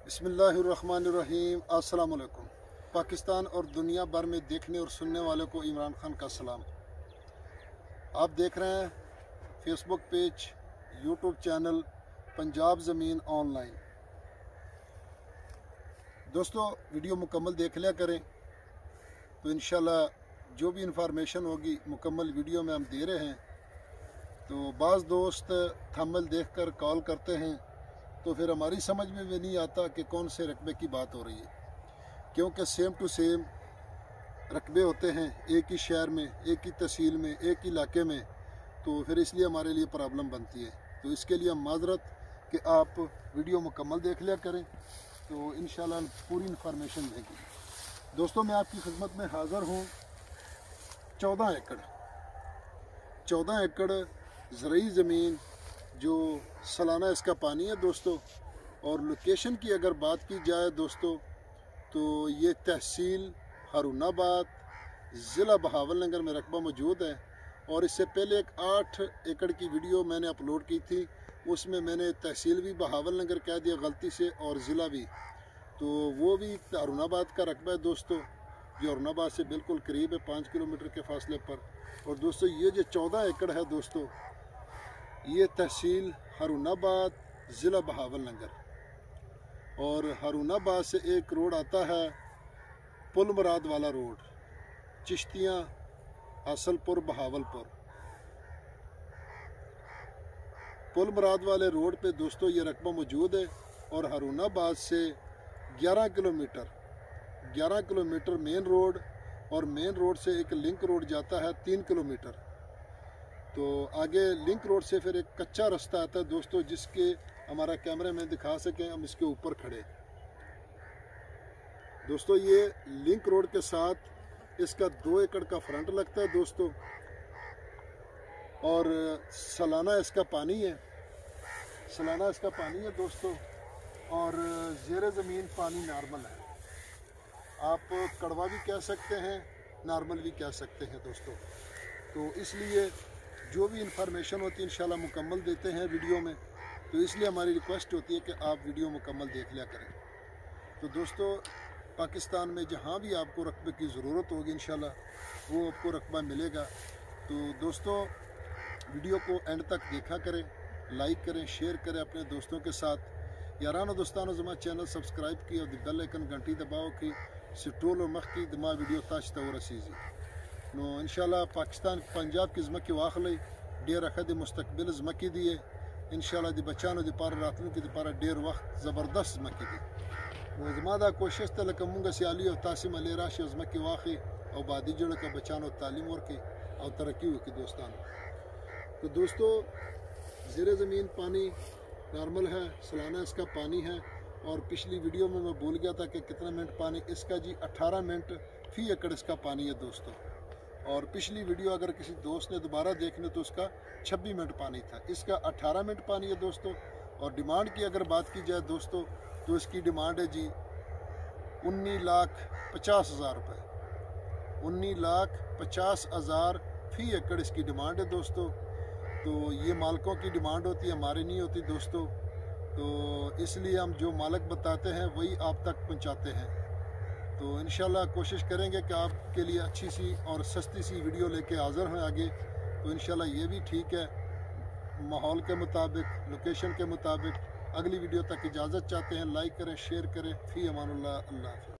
बिस्मिल्लाहिर्रहमानिर्रहीम। अस्सलाम वालेकुम। पाकिस्तान और दुनिया भर में देखने और सुनने वालों को इमरान खान का सलाम। आप देख रहे हैं Facebook page, YouTube channel Punjab ज़मीन ऑनलाइन। दोस्तों, वीडियो मुकम्मल देख लिया करें तो इंशाल्लाह जो भी इंफॉर्मेशन होगी मुकम्मल वीडियो में हम दे रहे हैं। तो बाज़ दोस्त थंबनेल देखकर कॉल करते हैं तो फिर हमारी समझ में भी नहीं आता कि कौन से रकबे की बात हो रही है, क्योंकि सेम टू सेम रकबे होते हैं एक ही शहर में, एक ही तहसील में, एक ही इलाके में। तो फिर इसलिए हमारे लिए प्रॉब्लम बनती है। तो इसके लिए हम माजरत कि आप वीडियो मुकम्मल देख लिया करें तो इंशाल्लाह पूरी इन्फॉर्मेशन देंगे। दोस्तों, मैं आपकी खिदमत में हाज़िर हूँ। 14 एकड़ ज़रूरी ज़मीन जो सालाना इसका पानी है दोस्तों। और लोकेशन की अगर बात की जाए दोस्तों तो ये तहसील हारूनाबाद, ज़िला बहावलनगर में रकबा मौजूद है। और इससे पहले एक 8 एकड़ की वीडियो मैंने अपलोड की थी, उसमें मैंने तहसील भी बहावलनगर कह दिया गलती से और ज़िला भी। तो वो भी हारूनाबाद का रकबा है दोस्तों, जो हारूनाबाद से बिल्कुल करीब है, 5 किलोमीटर के फासले पर। और दोस्तों, ये जो 14 एकड़ है दोस्तों, ये तहसील हारूनाबाद, ज़िला बहावलनगर। और हारूनाबाद से एक रोड आता है पुल मुराद वाला रोड, चिश्तियाँ हासलपुर बहावलपुर। पुल मुराद वाले रोड पे दोस्तों ये रकबा मौजूद है। और हारूनाबाद से 11 किलोमीटर मेन रोड, और मेन रोड से एक लिंक रोड जाता है 3 किलोमीटर। तो आगे लिंक रोड से फिर एक कच्चा रास्ता आता है दोस्तों, जिसके हमारा कैमरे में दिखा सकें हम इसके ऊपर खड़े। दोस्तों, ये लिंक रोड के साथ इसका 2 एकड़ का फ्रंट लगता है दोस्तों। और सालाना इसका पानी है, दोस्तों। और ज़ेरे ज़मीन पानी नॉर्मल है, आप कड़वा भी कह सकते हैं, नॉर्मल भी कह सकते हैं दोस्तों। तो इसलिए जो भी इंफॉर्मेशन होती है इंशाल्लाह मुकम्मल देते हैं वीडियो में। तो इसलिए हमारी रिक्वेस्ट होती है कि आप वीडियो मुकम्मल देख लिया करें। तो दोस्तों, पाकिस्तान में जहाँ भी आपको रकबे की ज़रूरत होगी इंशाल्लाह वो आपको रकबा मिलेगा। तो दोस्तों, वीडियो को एंड तक देखा करें, लाइक करें, शेयर करें अपने दोस्तों के साथ। याराना दोस्तानो जमा चैनल सब्सक्राइब की और बेल आइकन घंटी दबाओ कि सिट्रोल और मख की दमा वीडियो ताश तवर रसीजी नो इंशाल्लाह। पाकिस्तान पंजाब की ज़मा की वाखली डेर अखद मुस्तकबिल ज़मा की दिए इंशाल्लाह दी बचानो दी पार रातन की दी पार डेर वक्त ज़बरदस्त ज़मा की दी ज़मादा कोशिश तल कमूंगा सियाली और तासिम अली राशि ज़मा की वाक़ी और बादी जड़ का बचानो तालीम और की और तरक्की हो की दोस्तान। तो दोस्तों, ज़ेरे ज़मीन पानी नॉर्मल है, सालाना इसका पानी है। और पिछली वीडियो में मैं भूल गया था कि कितना मिनट पानी इसका जी 18 मिनट फी एकड़ इसका पानी है दोस्तों। और पिछली वीडियो अगर किसी दोस्त ने दोबारा देखने तो उसका 26 मिनट पानी था, इसका 18 मिनट पानी है दोस्तों। और डिमांड की अगर बात की जाए दोस्तों तो इसकी डिमांड है जी 19,50,000 रुपये। 19,50,000 फी एकड़ इसकी डिमांड है दोस्तों। तो ये मालिकों की डिमांड होती है, हमारी नहीं होती दोस्तों। तो इसलिए हम जो मालिक बताते हैं वही आप तक पहुंचाते हैं। तो इंशाल्लाह कोशिश करेंगे कि आपके लिए अच्छी सी और सस्ती सी वीडियो लेके हाज़िर हैं आगे। तो इंशाल्लाह ये भी ठीक है, माहौल के मुताबिक, लोकेशन के मुताबिक। अगली वीडियो तक इजाज़त चाहते हैं, लाइक करें, शेयर करें। फ़ी अमानुल्लाह, अल्लाह हाफ़िज़।